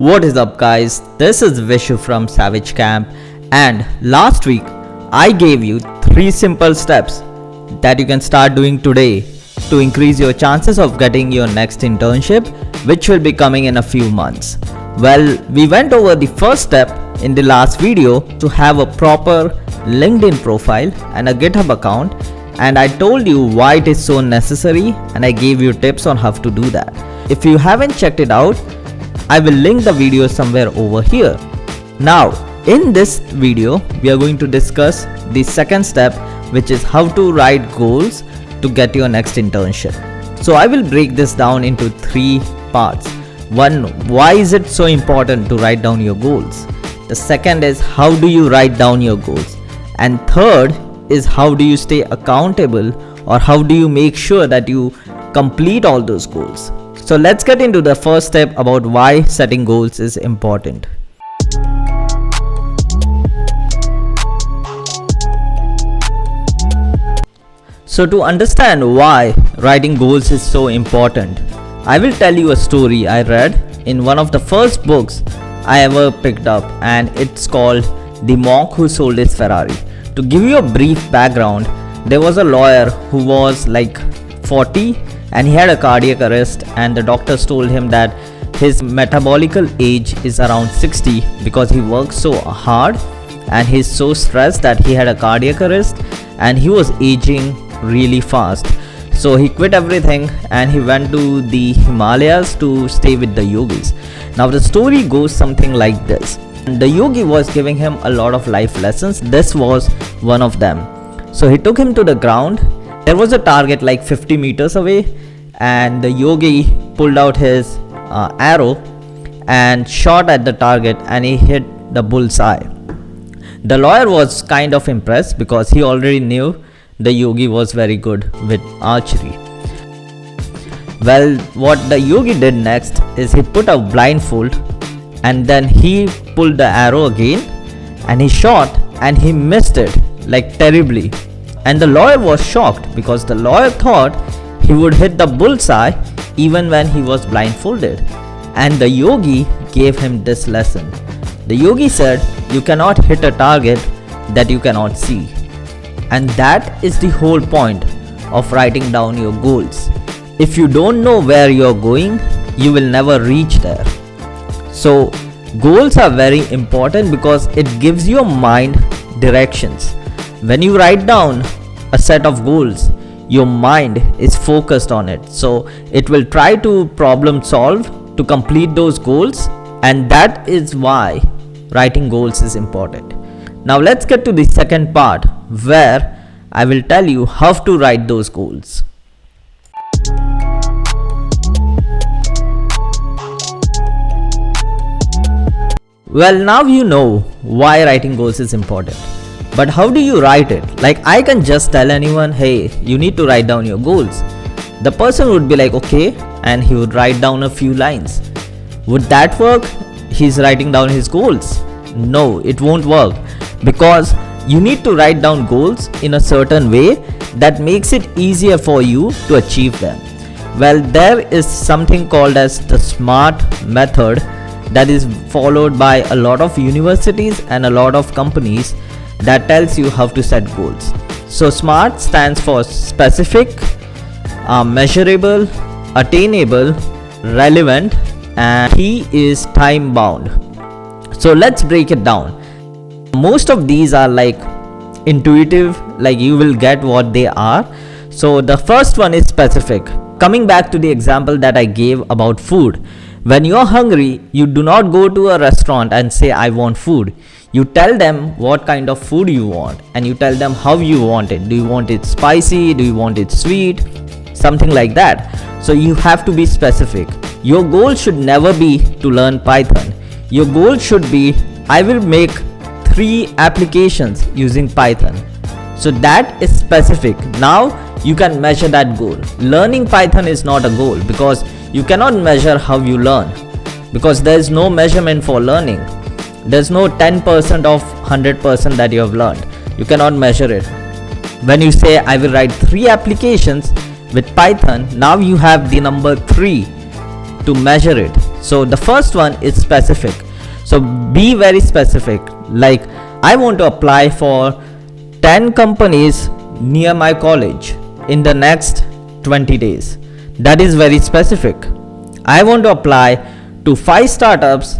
What is up guys, this is Vishu from SavageCamp, and last week I gave you 3 simple steps that you can start doing today to increase your chances of getting your next internship, which will be coming in a few months. Well, we went over the first step in the last video to have a proper LinkedIn profile and a GitHub account, and I told you why it is so necessary and I gave you tips on how to do that. If you haven't checked it out, I will link the video somewhere over here. Now, in this video, we are going to discuss the second step, which is how to write goals to get your next internship. So I will break this down into 3 parts. One, why is it so important to write down your goals? The second is how do you write down your goals? And third is how do you stay accountable, or how do you make sure that you complete all those goals? So let's get into the first step about why setting goals is important. So to understand why writing goals is so important, I will tell you a story I read in one of the first books I ever picked up, and it's called The Monk Who Sold His Ferrari. To give you a brief background, there was a lawyer who was like 40 and he had a cardiac arrest, and the doctors told him that his metabolical age is around 60 because he works so hard and he's so stressed that he had a cardiac arrest and he was aging really fast. So he quit everything and he went to the Himalayas to stay with the yogis. Now the story goes something like this. The yogi was giving him a lot of life lessons. This was one of them. So he took him to the ground. There was a target like 50 meters away, and the yogi pulled out his arrow and shot at the target, and he hit the bullseye. The lawyer was kind of impressed because he already knew the yogi was very good with archery. Well, what the yogi did next is he put a blindfold and then he pulled the arrow again and he shot and he missed it like terribly. And the lawyer was shocked because the lawyer thought he would hit the bullseye even when he was blindfolded. And the yogi gave him this lesson. The yogi said, you cannot hit a target that you cannot see. And that is the whole point of writing down your goals. If you don't know where you're going, you will never reach there. So goals are very important because it gives your mind directions. When you write down a set of goals, your mind is focused on it. So it will try to problem solve to complete those goals, and that is why writing goals is important. Now let's get to the second part where I will tell you how to write those goals. Well, now you know why writing goals is important. But how do you write it? Like, I can just tell anyone, hey, you need to write down your goals. The person would be like, okay, and he would write down a few lines. Would that work? He's writing down his goals. No, it won't work, because you need to write down goals in a certain way that makes it easier for you to achieve them. Well, there is something called as the SMART method that is followed by a lot of universities and a lot of companies that tells you how to set goals. So SMART stands for specific, measurable, attainable, relevant, and T is time bound. So let's break it down. Most of these are like intuitive, like you will get what they are. So the first one is specific. Coming back to the example that I gave about food. When you're hungry, you do not go to a restaurant and say, I want food. You tell them what kind of food you want, and you tell them how you want it. Do you want it spicy? Do you want it sweet? Something like that. So you have to be specific. Your goal should never be to learn Python. Your goal should be, I will make 3 applications using Python. So that is specific. Now you can measure that goal. Learning Python is not a goal because you cannot measure how you learn, because there is no measurement for learning. There's no 10% of 100% that you have learned. You cannot measure it. When you say I will write 3 applications with Python, now you have the number 3 to measure it. So the first one is specific. So be very specific. Like, I want to apply for 10 companies near my college in the next 20 days. That is very specific. I want to apply to 5 startups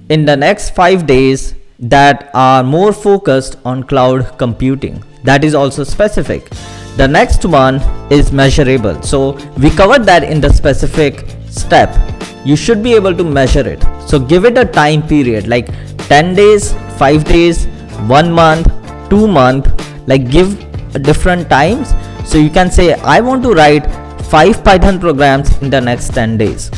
in the next 5 days that are more focused on cloud computing. That is also specific. The next one is measurable. So we covered that in the specific step. You should be able to measure it. So give it a time period, like 10 days, 5 days, 1 month, 2 month, like give different times. So you can say, I want to write 5 Python programs in the next 10 days.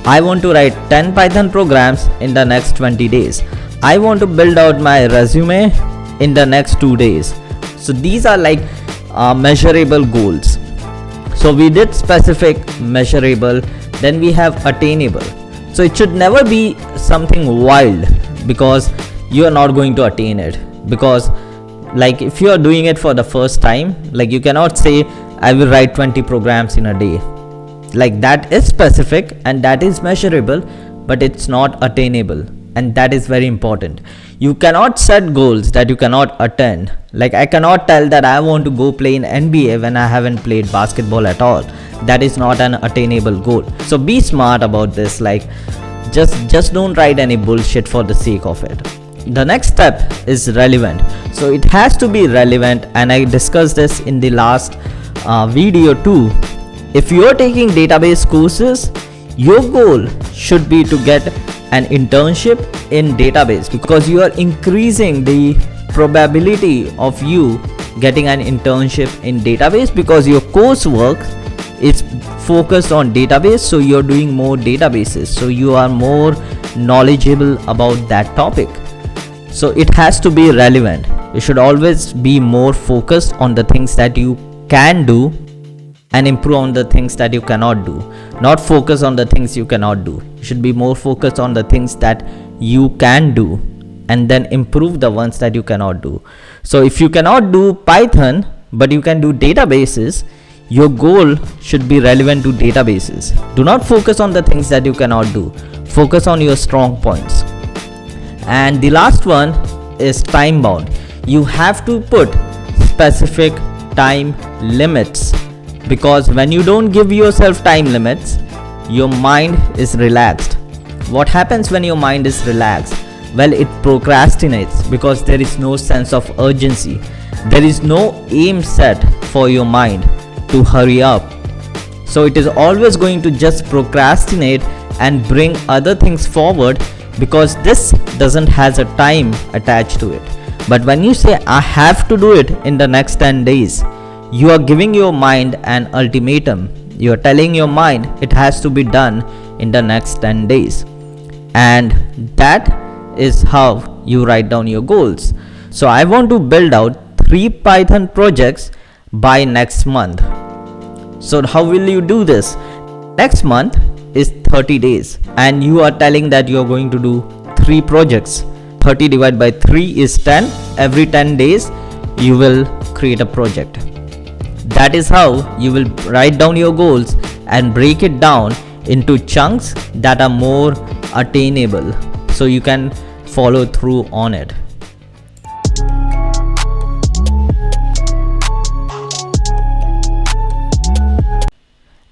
I want to write 10 Python programs in the next 20 days. I want to build out my resume in the next 2 days. So these are like measurable goals. So we did specific, measurable, then we have attainable. So it should never be something wild, because you are not going to attain it. Because like if you are doing it for the first time, like you cannot say I will write 20 programs in a day. Like that is specific and that is measurable, but it's not attainable, and that is very important. You cannot set goals that you cannot attain. Like I cannot tell that I want to go play in NBA when I haven't played basketball at all. That is not an attainable goal. So be smart about this. Like just don't write any bullshit for the sake of it. The next step is relevant. So it has to be relevant, and I discussed this in the last video too. If you are taking database courses, your goal should be to get an internship in database, because you are increasing the probability of you getting an internship in database, because your coursework is focused on database. So you're doing more databases, so you are more knowledgeable about that topic. So it has to be relevant. You should always be more focused on the things that you can do and improve on the things that you cannot do. Not focus on the things you cannot do. You should be more focused on the things that you can do and then improve the ones that you cannot do. So if you cannot do Python but you can do databases, your goal should be relevant to databases. Do not focus on the things that you cannot do. Focus on your strong points. And the last one is time bound. You have to put specific time limits, because when you don't give yourself time limits, your mind is relaxed. What happens when your mind is relaxed? Well, it procrastinates, because there is no sense of urgency. There is no aim set for your mind to hurry up. So it is always going to just procrastinate and bring other things forward, because this doesn't has a time attached to it. But when you say I have to do it in the next 10 days, you are giving your mind an ultimatum. You are telling your mind it has to be done in the next 10 days. And that is how you write down your goals. So I want to build out 3 Python projects by next month. So how will you do this? Next month is 30 days and you are telling that you are going to do 3 projects. 30 divided by 3 is 10. Every 10 days you will create a project. That is how you will write down your goals and break it down into chunks that are more attainable, so you can follow through on it.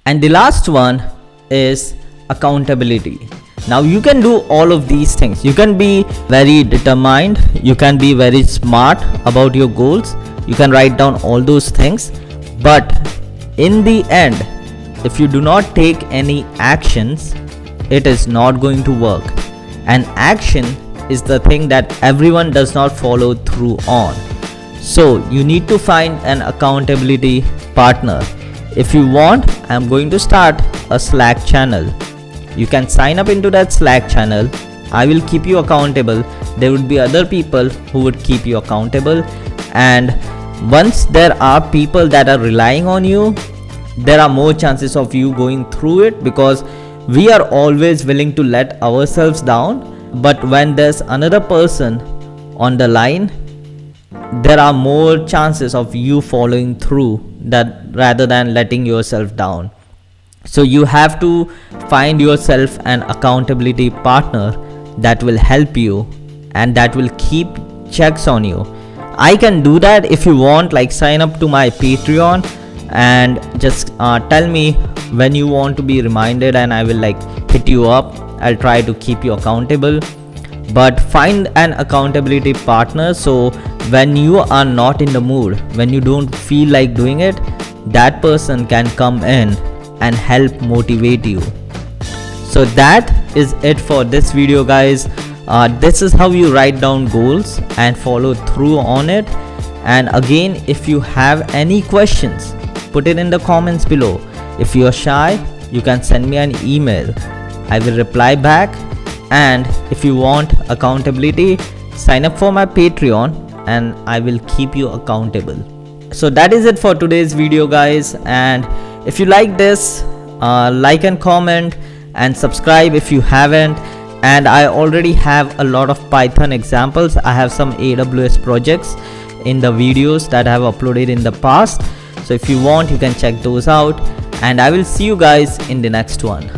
And the last one is accountability. Now you can do all of these things. You can be very determined, you can be very smart about your goals, you can write down all those things, but in the end, if you do not take any actions, it is not going to work. And action is the thing that everyone does not follow through on. So you need to find an accountability partner. If you want, I'm going to start a Slack channel. You can sign up into that Slack channel. I will keep you accountable. There would be other people who would keep you accountable. And once there are people that are relying on you, there are more chances of you going through it, because we are always willing to let ourselves down. But when there's another person on the line, there are more chances of you following through that rather than letting yourself down. So you have to find yourself an accountability partner that will help you and that will keep checks on you. I can do that. If you want, like, sign up to my Patreon and just tell me when you want to be reminded, and I will like hit you up. I'll try to keep you accountable. But find an accountability partner, so when you are not in the mood, when you don't feel like doing it, that person can come in and help motivate you. So that is it for this video, guys. This is how you write down goals and follow through on it. And again, if you have any questions, put it in the comments below. If you are shy, you can send me an email. I will reply back. And if you want accountability, sign up for my Patreon and I will keep you accountable. So that is it for today's video, guys. And if you like this, like and comment and subscribe if you haven't. And I already have a lot of Python examples. I have some AWS projects in the videos that I have uploaded in the past. So if you want, you can check those out. And I will see you guys in the next one.